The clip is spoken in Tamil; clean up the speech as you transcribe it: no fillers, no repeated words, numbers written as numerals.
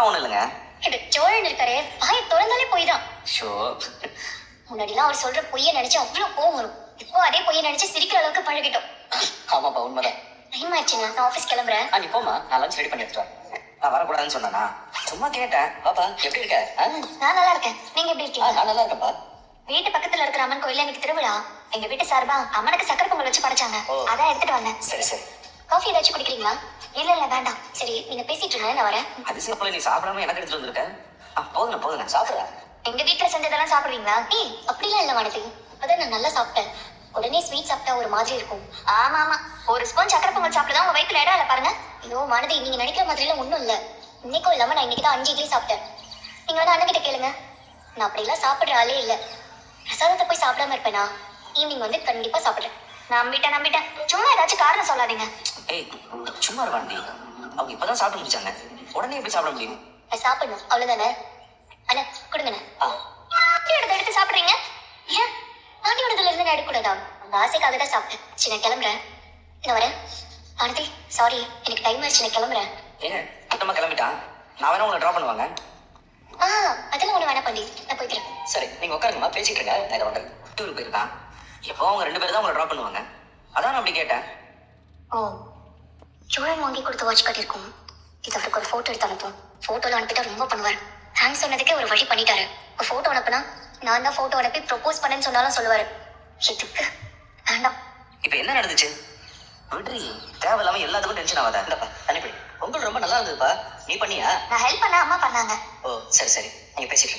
ஒண்ணும் இல்லைங்க. இந்த சோழன் இருக்காரு வாயை திறந்தாலே போய் தான். ஷோ. முன்னாடிலாம் அவர் சொல்ற பொய்யை நினைச்சு அவ்வளவு கோவம் வரும். இப்போ அதே பொய்யை நினைச்சு சிரிக்கிற அளவுக்கு பழகிட்டோம். ஆமாப்பா உண்மைதான். டைம் ஆச்சுங்க, நான் ஆஃபீஸ் கிளம்புறேன். நீ போமா, நான் லஞ்ச் ரெடி பண்ணி எடுத்துட்டு வரேன். நான் வரக்கூடாதுன்னு சொன்னானா? சும்மா கேட்டேன். பாப்பா எப்படி இருக்க? நான் நல்லா இருக்கேன். நீங்க எப்படி இருக்கீங்க? நான் நல்லா இருக்கேன்ப்பா. வீட்டு பக்கத்துல இருக்கிற அம்மன் கோயில்ல எனக்கு திருவிழா. எங்க வீட்டு சார்பா அம்மனுக்கு சக்கரை பொங்கல் வச்சு படைச்சாங்க. அதான் எடுத்துட்டு வந்தேன். சரி சரி. காஃபி ஏதாச்சும் குடிக்கிறீங்களா? இல்ல இல்ல வேண்டாம். சரி நீங்க பேசிட்டு இருங்க, நான் வரேன். அதிசயப்போல நீ சாப்பிடாம எனக்கு எடுத்துட்டு வந்திருக்க. போதும் சாப்பிடுறேன். எங்க வீட்டுல செஞ்சதெல்லாம் சாப்பிடுவீங்களா? அப்படிலாம் இல்ல வானதி. அதான் நான் நல்லா சாப்பிட்டேன். உடனே ஸ்வீட் சாப்பிட்டா ஒரு மாதிரி இருக்கும். ஆமா ஆமா, ஒரு ஸ்பூன் சக்கரை பொங்கல் சாப்பிட்டா உங்க வயித்துல இடம் இல்ல பாருங்க. ஐயோ வானதி, நீங்க நினைக்கிற மாதிரி எல்லாம் ஒண்ணும் இல்ல. இன்னைக்கும் இல்லாம நான் இன்னைக்கு தான் 5 இட்லி சாப்பிட்டேன். நீங்க வந்து அண்ணன் கிட்ட கேளுங்க. நான் அப்படிலாம் சாப்பிடுற ஆளே இல்ல. பிரசாதத்தை போய் சாப்பிடாம இருப்பேனா? ஈவினிங் வந்து கண்டிப்பா சாப்பிடுறேன். நம்பிட்டேன். சும்மா ஏதாச்சும் காரணம் சொல்லாதீங்க. ஏய் சும்மா இருவாண்டி. அவங்க இப்பதான் சாப்பிட்டு முடிச்சாங்க. உடனே எப்படி சாப்பிட முடியும்? சாப்பிடணும் அவ்வளவுதானே. அண்ணா கொடுங்கண்ணே. பாட்டியோட எடுத்து சாப்பிடுறீங்க? ஏன் பாட்டியோடதுல இருந்து நான் எடுக்கக்கூடாதா? அந்த ஆசைக்காக தான் சாப்பிட்டேன். சரி நான் கிளம்புறேன். நான் வரேன். ஆனந்தி சாரி, எனக்கு டைம் ஆயிடுச்சு, நான் கிளம்புறேன். ஏங்க மொத்தமா கிளம்பிட்டான். நான் வேணா உங்களை ட்ராப் பண்ணுவாங்க. அதெல்லாம் ஒண்ணு வேணா பண்ணி நான் போய்க்கிறேன். சரி நீங்க உட்காருங்கம்மா, பேசிட்டு இருங்க. நான் இதை வந்துடுறேன். டூருக்கு போயிருக்கான். எப்போ அவங்க 2 பேரும் தான் உங்களை ட்ராப் பண்ணுவாங்க. அதான் நான் அப்படி கேட்டேன். ஓ, சோழன் வாங்கி கொடுத்த வாட்ச் கட்டிருக்கும். இது அவருக்கு ஒரு போட்டோ எடுத்து அனுப்பும். போட்டோல அனுப்பிட்டா ரொம்ப பண்ணுவார். தேங்க்ஸ் சொன்னதுக்கே ஒரு வழி பண்ணிட்டாரு. இப்போ போட்டோ அனுப்புனா நான் தான் போட்டோ அனுப்பி ப்ரொபோஸ் பண்ணேன்னு சொன்னாலும் சொல்லுவாரு. எதுக்கு வேண்டாம். இப்போ என்ன நடந்துச்சு? விட்ரி, தேவையில்லாம எல்லாத்துக்கும் டென்ஷன் ஆகாத. இல்லப்பா தனிப்படி உங்களுக்கு ரொம்ப நல்லா இருந்ததுப்பா. நீ பண்ணியா? நான் ஹெல்ப் பண்ண அம்மா பண்ணாங்க. ஓ சரி நீங்க பேசிட்டு